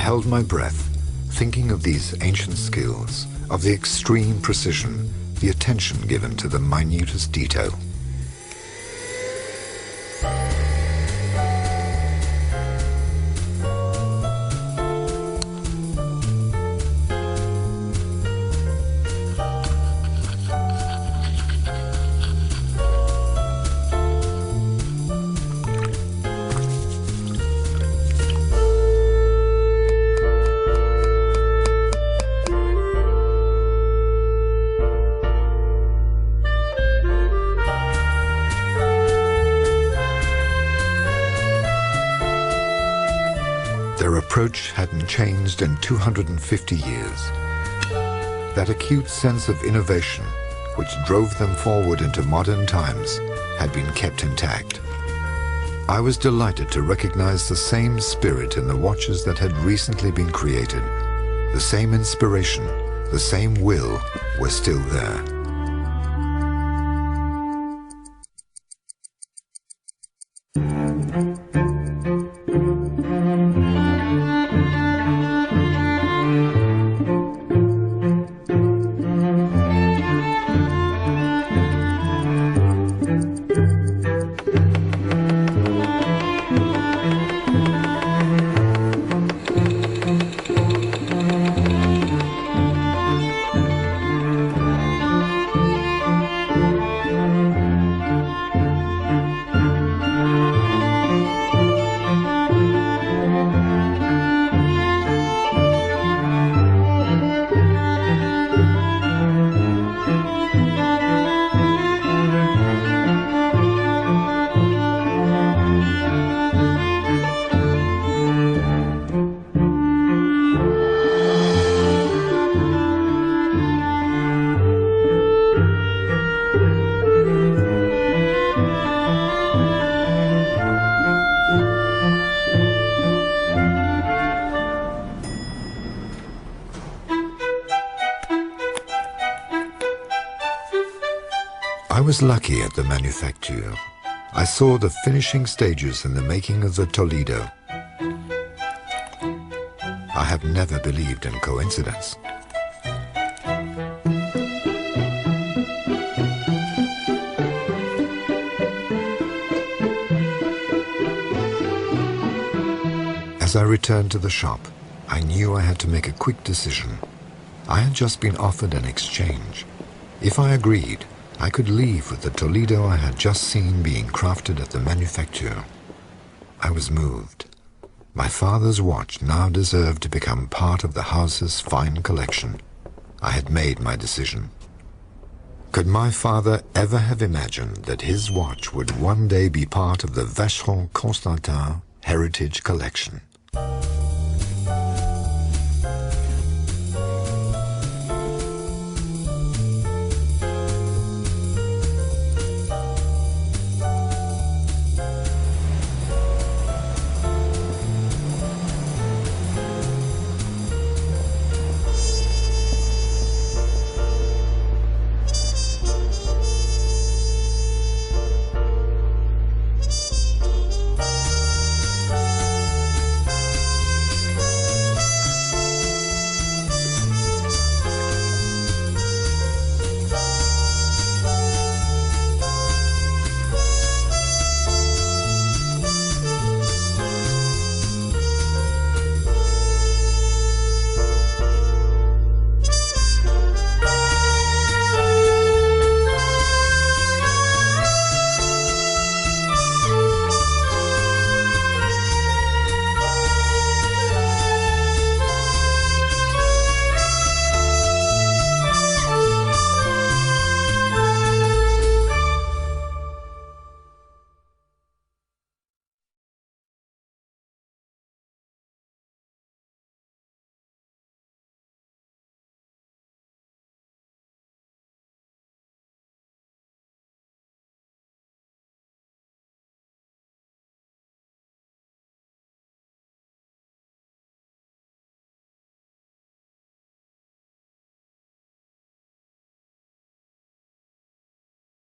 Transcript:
held my breath, thinking of these ancient skills, of the extreme precision, the attention given to the minutest detail. Their approach hadn't changed in 250 years. That acute sense of innovation, which drove them forward into modern times, had been kept intact. I was delighted to recognize the same spirit in the watches that had recently been created. The same inspiration, the same will were still there. I was lucky at the manufacture. I saw the finishing stages in the making of the Toledo. I have never believed in coincidence. As I returned to the shop, I knew I had to make a quick decision. I had just been offered an exchange. If I agreed, I could leave with the Toledo I had just seen being crafted at the manufacture. I was moved. My father's watch now deserved to become part of the house's fine collection. I had made my decision. Could my father ever have imagined that his watch would one day be part of the Vacheron Constantin heritage collection?